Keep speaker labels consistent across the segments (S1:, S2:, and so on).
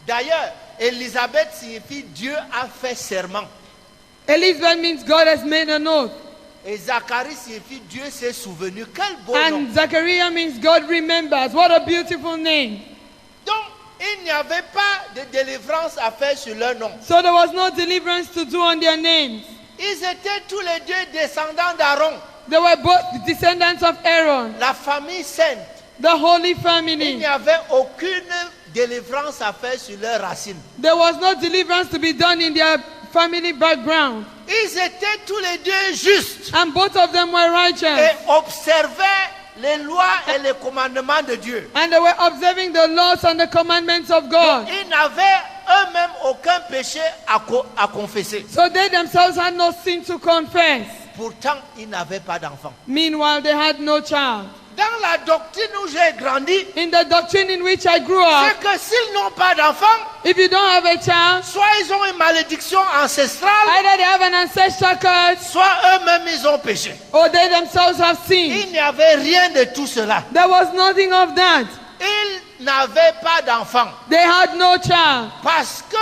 S1: D'ailleurs, Élisabeth signifie Dieu a fait serment.
S2: Elizabeth means God has made an oath.
S1: Et Zacharie signifie Dieu s'est souvenu. Quel beau nom.
S2: And Zachariah means God remembers. What a beautiful name.
S1: Donc, il n'y avait pas de délivrance à faire sur leur nom.
S2: So there was no deliverance to do on their names.
S1: Ils étaient tous les deux descendants d'Aaron.
S2: They were both descendants of Aaron,
S1: La famille sainte.
S2: the Holy
S1: Il
S2: Family.
S1: n'y avait aucune délivrance à faire sur leurs racines.
S2: There was no deliverance to be done in their family background.
S1: Ils étaient tous les deux justes
S2: And both of them were
S1: et
S2: righteous.
S1: observaient les lois et les commandements de Dieu.
S2: And they were observing the laws and the commandments of God.
S1: Ils n'avaient eux-mêmes aucun péché à confesser.
S2: So they themselves had no sin to confess.
S1: Pourtant, ils n'avaient pas d'enfant.
S2: Meanwhile, they had no child.
S1: Dans la doctrine où j'ai grandi,
S2: In the doctrine in which I grew
S1: c'est
S2: up,
S1: que s'ils n'ont pas d'enfant,
S2: if you don't have a child,
S1: soit ils ont une malédiction ancestrale,
S2: either they have an ancestral curse
S1: soit eux-mêmes ils ont péché.
S2: or they themselves have sinned.
S1: Il n'y avait rien de tout cela.
S2: There was nothing of that.
S1: Ils n'avaient pas d'enfant
S2: They had no child
S1: parce que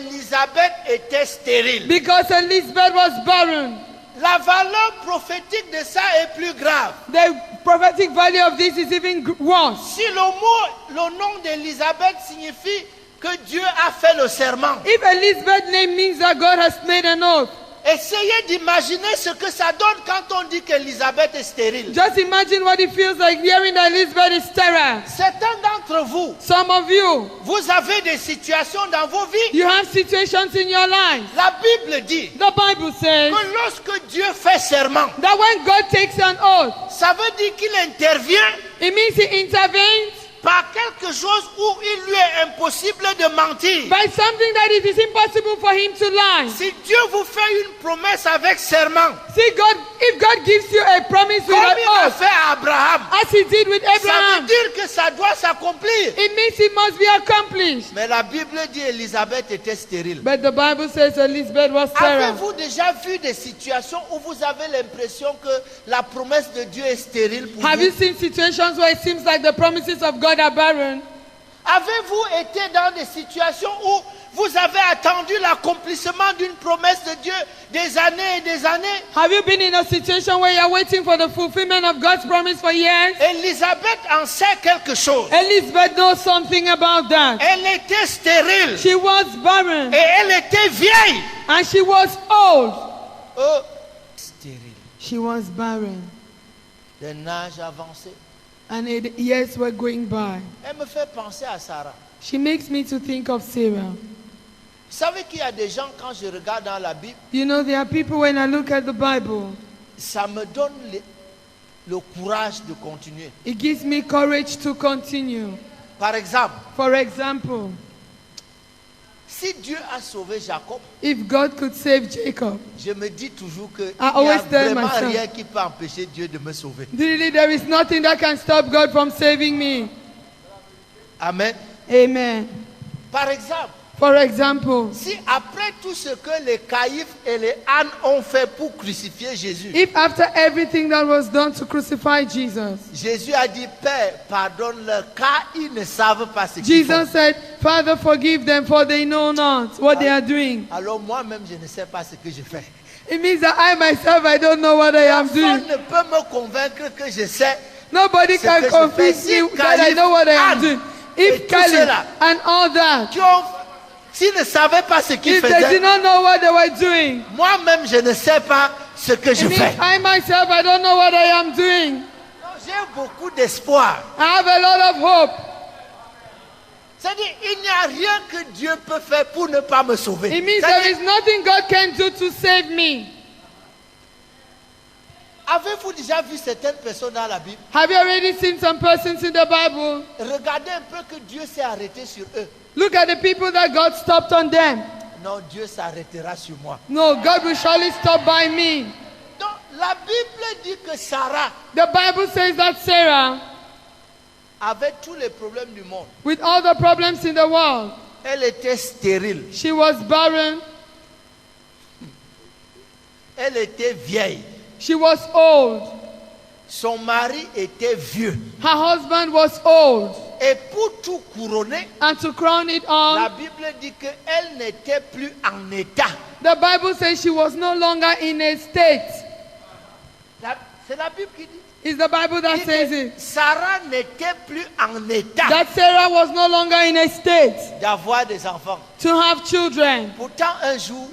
S1: Élisabeth était stérile.
S2: because Elizabeth was barren.
S1: La valeur prophétique de ça est plus grave.
S2: The prophetic value of this is even worse.
S1: Si le nom d'Élisabeth signifie que Dieu a fait le serment,
S2: If Elizabeth's name means that God has made an oath,
S1: essayez d'imaginer ce que ça donne quand on dit qu'Élisabeth est stérile.
S2: just imagine what it feels like hearing that Elizabeth is sterile.
S1: Certains d'entre vous,
S2: Some of you,
S1: vous avez des situations dans vos vies.
S2: you have situations in your life.
S1: La Bible dit
S2: The Bible says
S1: que lorsque Dieu fait serment,
S2: that when God takes an oath,
S1: ça veut dire qu'il intervient
S2: it means He intervenes
S1: par quelque chose où il lui est impossible de mentir.
S2: by something that it is impossible for Him to lie.
S1: Si Dieu vous fait une promesse avec serment,
S2: See, God, if God gives you a promise with
S1: comme
S2: an
S1: il a
S2: oath,
S1: fait à Abraham,
S2: as He did with
S1: ça veut
S2: Abraham,
S1: dire que ça doit s'accomplir.
S2: it means it must be accomplished.
S1: Mais la Bible dit Élisabeth était stérile.
S2: But the Bible says Elizabeth was sterile.
S1: Avez-vous déjà vu des situations où vous avez l'impression que la promesse de Dieu est stérile pour
S2: Have
S1: vous?
S2: you seen situations where it seems like the promises of God are barren?
S1: Avez-vous été dans des situations où vous avez attendu l'accomplissement d'une promesse de Dieu des années et des années?
S2: Have you been in a situation where you're waiting for the fulfillment of God's promise for years?
S1: Élisabeth en sait quelque chose.
S2: Elizabeth knows something about that.
S1: Elle était stérile
S2: She was barren
S1: et elle était vieille.
S2: and she was old.
S1: Oh, stérile.
S2: She was barren
S1: Les âges avancés.
S2: and years were going by.
S1: Elle me fait penser à Sarah.
S2: She makes me to think of Sarah.
S1: Vous savez qu'il y a des gens, quand je regarde dans la Bible,
S2: You know, there are people when I look at the Bible,
S1: ça me donne le courage de continuer.
S2: it gives me courage to continue.
S1: Par exemple,
S2: For example,
S1: si Dieu a sauvé Jacob,
S2: if God could save Jacob,
S1: je me dis toujours qu'il n'y
S2: I
S1: a
S2: always tell
S1: vraiment
S2: myself,
S1: rien qui peut empêcher Dieu de me sauver.
S2: really there is nothing that can stop God from saving me.
S1: Amen.
S2: Amen.
S1: Par exemple,
S2: For example,
S1: si après tout ce que les Caïphes et les ânes ont fait pour crucifier Jésus,
S2: if after everything that was done to crucify Jesus,
S1: Jésus a dit, Père, pardonne-leur, car ils ne savent pas ce qu'ils font.
S2: Jesus said, Father, forgive them, for they know not what they are doing.
S1: Alors moi-même, je ne sais pas ce que je fais.
S2: It means that I myself, I don't know what I am
S1: Personne
S2: doing.
S1: ne peut me convaincre que je sais.
S2: Nobody
S1: Ce
S2: can
S1: que je
S2: convince
S1: fais,
S2: me
S1: si
S2: that I know what I am
S1: Caliph,
S2: doing.
S1: et
S2: If
S1: tout
S2: Caliph
S1: cela,
S2: and all that,
S1: S'ils ne savaient pas ce qu'ils
S2: if they did
S1: faisaient,
S2: not know what they were doing,
S1: moi-même, je ne sais pas ce que je
S2: it means
S1: fais.
S2: I myself, I don't know what I am doing.
S1: J'ai beaucoup d'espoir.
S2: I have a lot of hope.
S1: C'est-à-dire, il n'y a rien que Dieu peut faire pour ne pas me sauver.
S2: It means
S1: C'est-à-dire,
S2: there is nothing God can do to save me.
S1: avez-vous déjà vu certaines personnes dans la Bible?
S2: Have you already seen some persons in the Bible?
S1: Regardez un peu que Dieu s'est arrêté sur eux.
S2: Look at the people that God stopped on them.
S1: Non, Dieu s'arrêtera sur moi.
S2: No, God will surely stop by me.
S1: Donc, la Bible dit que Sarah
S2: The Bible says that Sarah,
S1: avait tous les problèmes du monde.
S2: with all the problems in the world,
S1: Elle était stérile.
S2: she was barren,
S1: Elle était vieille.
S2: she was old,
S1: Son mari était vieux.
S2: her husband was old,
S1: Et pour tout couronner,
S2: and to crown it all,
S1: la Bible dit qu'elle n'était plus en état.
S2: the Bible says she was no longer in a state.
S1: C'est la Bible qui dit.
S2: It's the Bible that
S1: Dit
S2: says
S1: que
S2: it.
S1: Sarah n'était plus en état
S2: That Sarah was no longer in a state
S1: d'avoir des enfants.
S2: to have children.
S1: Pourtant, un jour,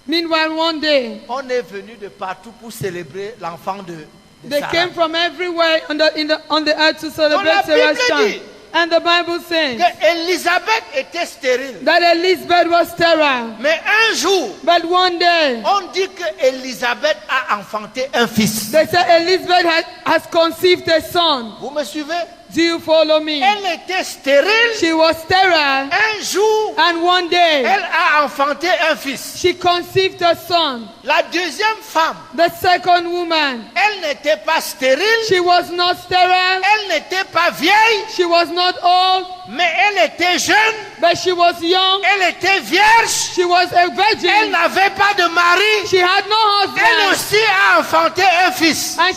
S2: Meanwhile, one day,
S1: on est venu de partout pour célébrer l'enfant de
S2: they
S1: Sarah.
S2: came from everywhere on the earth to celebrate
S1: la
S2: Sarah's
S1: Bible
S2: son.
S1: dit
S2: And the Bible says
S1: Que Élisabeth était stérile.
S2: that Elizabeth was sterile.
S1: Mais un jour,
S2: But one day,
S1: on dit que Élisabeth a enfanté un fils.
S2: they say Elizabeth has conceived a son.
S1: Vous me suivez?
S2: Do you follow me?
S1: Elle était stérile.
S2: She was sterile,
S1: Un jour,
S2: and one day,
S1: elle a enfanté un fils.
S2: she conceived a son.
S1: La deuxième femme,
S2: The second woman,
S1: elle n'était pas stérile.
S2: she was not sterile,
S1: Elle n'était pas vieille,
S2: she was not old,
S1: mais elle était jeune.
S2: but she was young,
S1: Elle était vierge.
S2: she was a
S1: Elle
S2: virgin,
S1: n'avait pas de mari.
S2: she had no
S1: Elle
S2: husband,
S1: aussi a enfanté un fils.
S2: and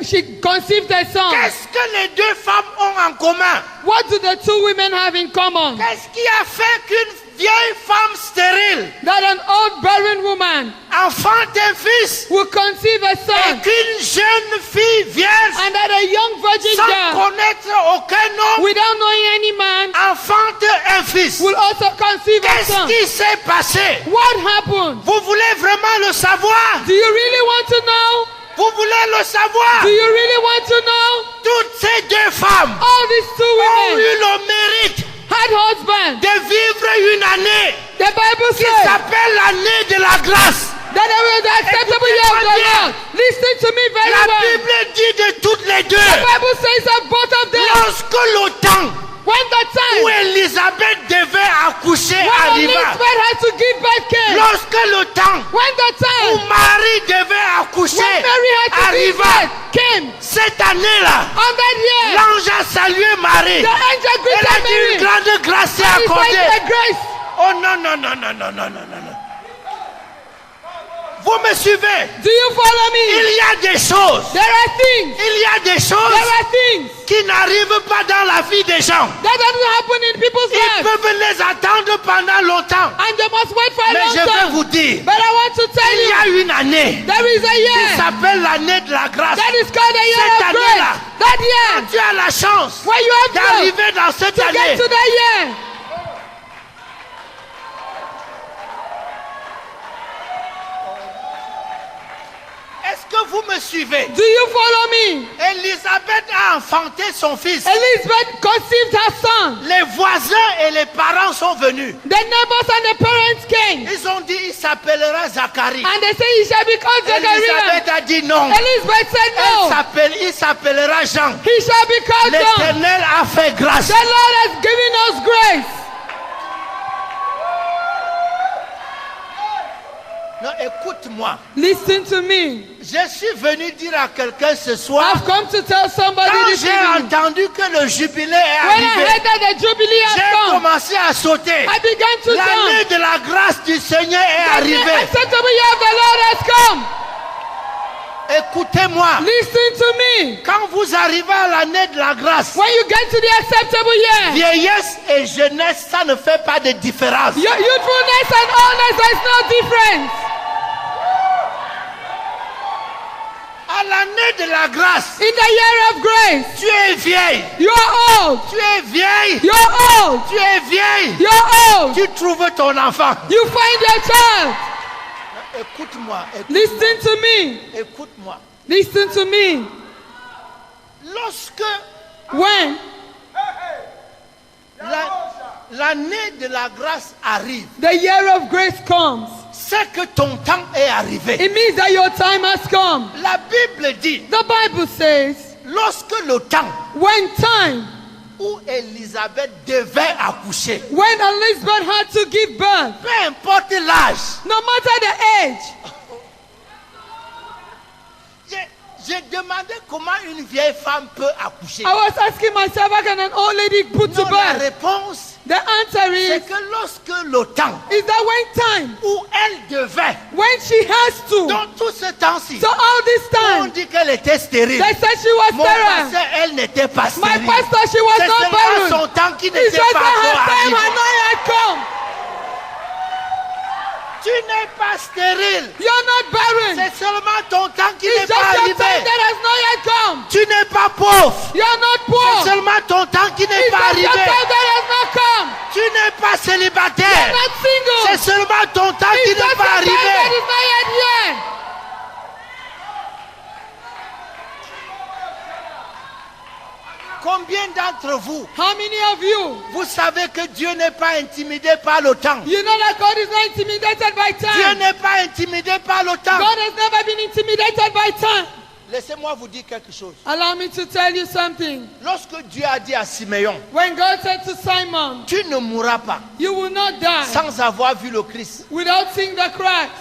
S2: she conceived a son.
S1: Qu'est-ce que les deux femmes ont en commun?
S2: What do the two women have in common?
S1: Qu'est-ce qui a fait qu'une vieille femme stérile
S2: That an old barren woman
S1: enfante un fils
S2: will conceive a
S1: et
S2: son,
S1: qu'une jeune fille vierge
S2: and that a young virgin
S1: sans
S2: girl,
S1: connaître aucun homme
S2: without knowing any man,
S1: enfante un fils?
S2: will also conceive a
S1: Qu'est-ce
S2: son.
S1: qui s'est passé?
S2: What happened?
S1: Vous voulez vraiment le savoir?
S2: Do you really want to know?
S1: Vous voulez le savoir?
S2: Do you really want to know?
S1: Toutes ces deux femmes
S2: All these two
S1: ont
S2: women
S1: eu le mérite
S2: had husbands.
S1: de vivre une année
S2: The Bible
S1: qui
S2: says
S1: s'appelle l'année de la grâce.
S2: that there was the acceptable year of the Lord. Listen to me very
S1: La
S2: well.
S1: Bible dit de toutes les
S2: The
S1: deux.
S2: Bible says that both of them,
S1: Lorsque le temps
S2: when the
S1: où
S2: time
S1: Élisabeth devait accoucher
S2: when
S1: arriva,
S2: Elizabeth had to give birth came,
S1: lorsque le temps
S2: when the
S1: où
S2: time
S1: Marie devait accoucher
S2: when Mary had to give
S1: arriva,
S2: birth came,
S1: cette année-là,
S2: on that year,
S1: l'ange a salué Marie.
S2: the angel
S1: Elle
S2: greeted
S1: a dit
S2: Mary.
S1: une grande grâce est
S2: And he said,
S1: accordée.
S2: the grace.
S1: Oh non, non, non, non, non, non, non, non. Vous me suivez?
S2: Do you follow me?
S1: Il y a des choses.
S2: There are things.
S1: Il y a des
S2: There
S1: choses
S2: are things
S1: qui n'arrivent pas dans la vie des gens.
S2: that doesn't happen in people's
S1: Ils
S2: lives,
S1: peuvent les attendre pendant longtemps.
S2: and they must wait for a
S1: Mais
S2: long
S1: je vais
S2: time.
S1: vous dire,
S2: But I want to tell
S1: il y
S2: you,
S1: a une année
S2: there is a
S1: qui
S2: year
S1: s'appelle l'année de la grâce.
S2: that is called the year
S1: Cette
S2: of
S1: année-là,
S2: grace. That year,
S1: tu as la chance
S2: where you have growth
S1: d'arriver dans cette
S2: to
S1: année.
S2: get to that year.
S1: Est-ce que vous me suivez?
S2: Do you follow me?
S1: Élisabeth a enfanté son fils.
S2: Elizabeth conceived her son.
S1: Les voisins et les parents sont venus.
S2: The neighbors and the parents came,
S1: Ils ont dit il s'appellera Zacharie.
S2: and they say he shall be called Zechariah.
S1: Elisabeth a dit non.
S2: Elizabeth said no.
S1: Il s'appellera Jean.
S2: He shall be called John.
S1: L'Éternel a fait grâce.
S2: The Lord has given us grace.
S1: Non, écoute-moi.
S2: Listen to me.
S1: Je suis venu dire à quelqu'un ce soir,
S2: I've come to tell somebody
S1: quand
S2: this
S1: j'ai
S2: evening.
S1: entendu que le jubilé est
S2: When I
S1: arrivé,
S2: heard that the Jubilee
S1: j'ai
S2: has come,
S1: commencé à sauter.
S2: I began to
S1: L'année
S2: jump.
S1: de la grâce du Seigneur est
S2: The
S1: arrivée.
S2: acceptable year of the Lord has come.
S1: Écoutez-moi.
S2: Listen to me.
S1: Quand vous arrivez à l'année de la grâce,
S2: When you get to the acceptable year,
S1: vieillesse et jeunesse, ça ne fait pas de différence.
S2: your youthfulness and oldness, there's no difference.
S1: À l'année de la grâce,
S2: In the year of grace,
S1: tu es vieille.
S2: you're old.
S1: Tu es vieille.
S2: You're old.
S1: Tu es vieille.
S2: You're old.
S1: Tu trouves ton enfant.
S2: You find your child.
S1: Écoute-moi.
S2: Listen to me.
S1: Écoute-moi.
S2: Listen to me.
S1: Lorsque
S2: When
S1: l'année de la grâce arrive,
S2: the year of grace comes,
S1: c'est que ton temps est arrivé.
S2: it means that your time has come.
S1: La Bible dit,
S2: The Bible says,
S1: lorsque le temps
S2: when time,
S1: où Élisabeth devait accoucher,
S2: when Elizabeth had to give birth,
S1: peu importe l'âge,
S2: no matter the age,
S1: J'ai demandé comment une vieille femme peut accoucher.
S2: I was asking myself, how can an old lady put to
S1: Non, la
S2: birth?
S1: réponse,
S2: The answer
S1: c'est
S2: is
S1: que lorsque le temps
S2: that when time,
S1: où elle devait,
S2: when she has to,
S1: dans tout ce temps-ci,
S2: so all this
S1: on
S2: time,
S1: dit qu'elle était stérile.
S2: they said she was
S1: Mon
S2: sterile.
S1: pasteur, elle n'était pas
S2: My
S1: stérile.
S2: pastor, she was
S1: C'est
S2: not
S1: seulement
S2: barren.
S1: son temps qui
S2: It's
S1: n'était
S2: just
S1: pas
S2: that her
S1: encore
S2: time
S1: arrivé.
S2: had not yet come.
S1: Tu n'es pas stérile.
S2: You're not barren.
S1: C'est seulement ton temps qui n'est
S2: It's just
S1: pas
S2: your time
S1: arrivé.
S2: that has not yet come.
S1: Tu n'es pas pauvre.
S2: You're not
S1: C'est
S2: poor.
S1: seulement ton temps qui n'est
S2: It's
S1: pas
S2: just your
S1: arrivé.
S2: time that has not come.
S1: Tu n'es pas
S2: You're
S1: célibataire.
S2: not single.
S1: C'est seulement ton temps qui
S2: It's
S1: n'est
S2: just
S1: pas
S2: your time that
S1: arrivé.
S2: is not yet here.
S1: Combien d'entre vous,
S2: How many of you,
S1: vous savez que Dieu n'est pas intimidé par le temps?
S2: you know that God is not intimidated by
S1: Dieu
S2: time?
S1: n'est pas intimidé par le temps.
S2: God has never been intimidated by time.
S1: Laissez-moi vous dire quelque chose.
S2: Allow me to tell you something.
S1: Lorsque Dieu a dit à Siméon,
S2: When God said to Simon,
S1: tu ne mourras pas
S2: you will not die
S1: sans avoir vu le Christ,
S2: without seeing the Christ,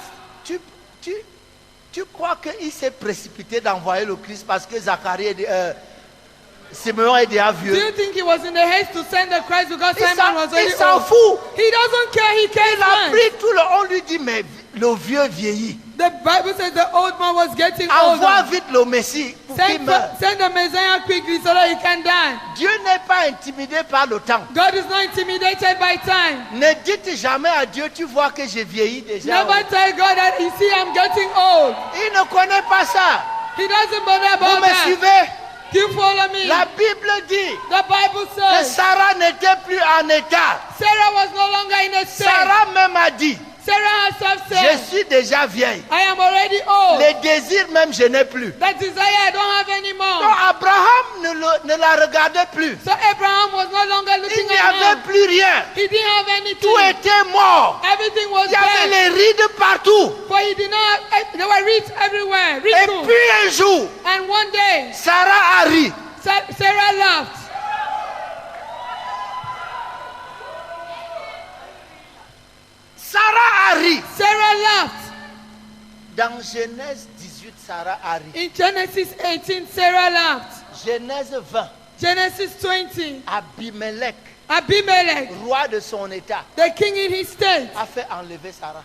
S1: tu crois qu'il s'est précipité d'envoyer le Christ parce que Zacharie, Siméon est déjà
S2: do
S1: vieux?
S2: you think he was in a haste to send the Christ because
S1: Il
S2: Simon was
S1: s'en
S2: already
S1: il s'en
S2: old?
S1: fout.
S2: He doesn't care, he cares
S1: Il a
S2: less.
S1: pris tout le... On lui dit, mais le vieux vieillit.
S2: The Bible says the old man was getting older.
S1: Envoie vite le Messie pour qu'il meure.
S2: Send the Messiah quickly so that he can die.
S1: Dieu n'est pas intimidé par le temps.
S2: God is not intimidated by time.
S1: Ne dites jamais à Dieu, tu vois que j'ai vieilli déjà.
S2: Never tell God that you see I'm getting old.
S1: Il ne connaît pas ça.
S2: He doesn't bother
S1: Vous
S2: about
S1: me
S2: that.
S1: suivez?
S2: Do you follow me?
S1: La Bible dit
S2: The Bible
S1: que
S2: says
S1: Sarah n'était plus en état.
S2: Sarah was no longer in a state.
S1: Sarah même a dit,
S2: Sarah herself
S1: je
S2: said,
S1: suis déjà vieille.
S2: I am already old.
S1: Les désirs même, je n'ai plus.
S2: That desire I don't have
S1: Donc
S2: anymore.
S1: Abraham ne la regardait plus.
S2: So Abraham was no longer
S1: Il
S2: looking
S1: n'y
S2: at
S1: avait
S2: her.
S1: plus rien.
S2: He didn't have anything.
S1: Tout était mort.
S2: Everything was
S1: Il y avait
S2: dead.
S1: les rides partout.
S2: But he did not, there were reeds everywhere.
S1: Et
S2: Riddles.
S1: puis un jour,
S2: And one day,
S1: Sarah a ri.
S2: Sarah laughed.
S1: Sarah a ri.
S2: Sarah laughed.
S1: Dans Genèse 18, Sarah a ri.
S2: In Genesis 18, Sarah laughed.
S1: Genèse 20,
S2: Genesis 20,
S1: Abimelech,
S2: Abimelech,
S1: roi de son état,
S2: the king in his state,
S1: a fait enlever Sarah.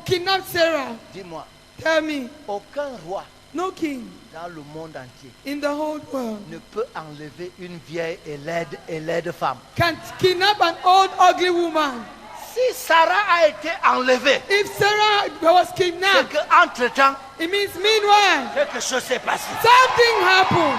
S2: kidnapped Sarah.
S1: Dis-moi,
S2: Tell me,
S1: aucun roi
S2: no king
S1: dans le monde entier
S2: in the whole world
S1: ne peut enlever une vieille et laide femme.
S2: can kidnap an old, ugly woman.
S1: Si Sarah a été enlevée,
S2: If Sarah was
S1: c'est
S2: kidnapped,
S1: qu'entre-temps,
S2: it means meanwhile,
S1: quelque chose s'est passé.
S2: something happened.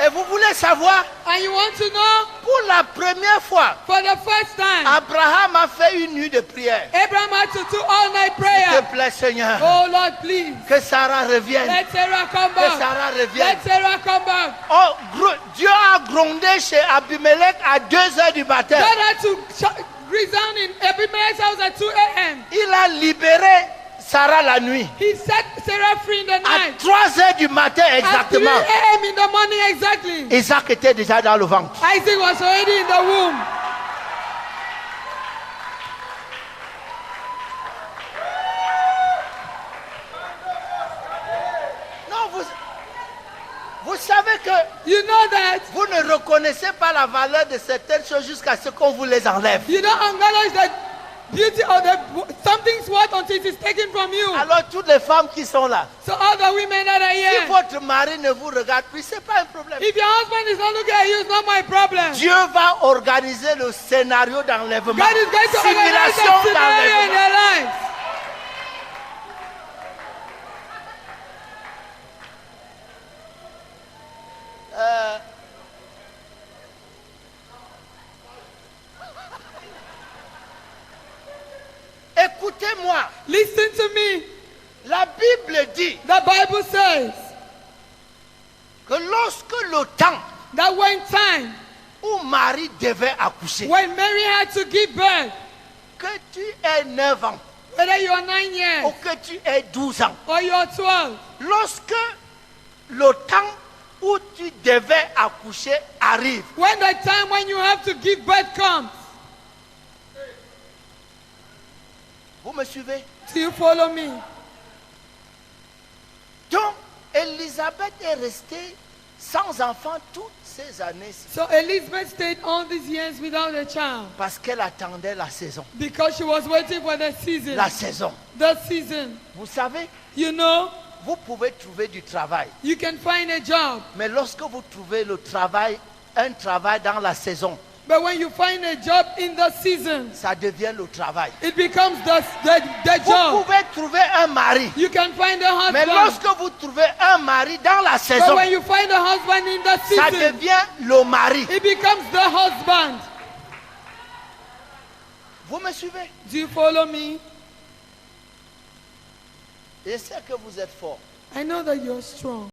S1: Et vous voulez savoir,
S2: And you want to know?
S1: pour la première fois,
S2: For the first time,
S1: Abraham a fait une nuit de prière.
S2: Abraham had to do all-night
S1: S'il te
S2: prayer.
S1: plaît, Seigneur,
S2: Oh Lord, please,
S1: que Sarah revienne.
S2: let Sarah come
S1: Que
S2: back.
S1: Sarah
S2: Let
S1: revienne.
S2: Sarah come back.
S1: Oh, Dieu a grondé chez Abimelech à 2 heures du matin.
S2: God had to resound in Abimelech's house at 2 a.m.
S1: Il a libéré Sarah la nuit.
S2: He set Sarah free in the
S1: À
S2: night.
S1: 3 heures du matin
S2: At 3
S1: exactement,
S2: a.m. in the morning exactly.
S1: Isaac était déjà dans le ventre.
S2: Isaac was already in the womb.
S1: Non, vous savez que
S2: You know that.
S1: vous ne reconnaissez pas la valeur de certaines choses jusqu'à ce qu'on vous les enlève.
S2: You don't acknowledge that beauty or the something's worth until it is taken from you.
S1: Alors toutes les femmes qui sont là,
S2: So all the women that are
S1: si
S2: here,
S1: votre mari ne vous regarde plus, ce n'est pas un problème.
S2: if your husband is not looking at you, it's not my problem.
S1: Dieu va organiser le scénario d'enlèvement.
S2: God is going to organize
S1: Simulation
S2: that scenario in
S1: d'enlèvement.
S2: their lives.
S1: Écoutez-moi,
S2: Listen to me.
S1: la Bible dit
S2: The Bible says
S1: que lorsque le temps
S2: that when time,
S1: où Marie devait accoucher,
S2: when Mary had to give birth,
S1: que tu aies 9 ans
S2: whether you are 9 years
S1: ou que tu aies 12 ans,
S2: or you are 12,
S1: lorsque le temps où tu devais accoucher arrive,
S2: when the time when you have to give birth comes,
S1: Vous me suivez?
S2: Do you follow me?
S1: Donc, Élisabeth est restée sans enfant toutes ces années
S2: So Elizabeth stayed all these years without a child
S1: parce qu'elle attendait la saison.
S2: because she was waiting for the season.
S1: La saison.
S2: The season.
S1: Vous savez,
S2: You know,
S1: vous pouvez trouver du travail.
S2: you can find a job,
S1: Mais lorsque vous trouvez le travail, un travail dans la saison,
S2: but when you find a job in the season,
S1: ça devient le travail.
S2: it becomes the
S1: Vous
S2: job.
S1: pouvez trouver un mari.
S2: You can find a
S1: Mais
S2: husband,
S1: lorsque vous trouvez un mari dans la
S2: but
S1: saison,
S2: when you find a husband in the
S1: ça
S2: season,
S1: devient le mari.
S2: it becomes the husband.
S1: Vous me suivez?
S2: Do you follow me?
S1: Je sais que vous êtes fort.
S2: I know that you're strong.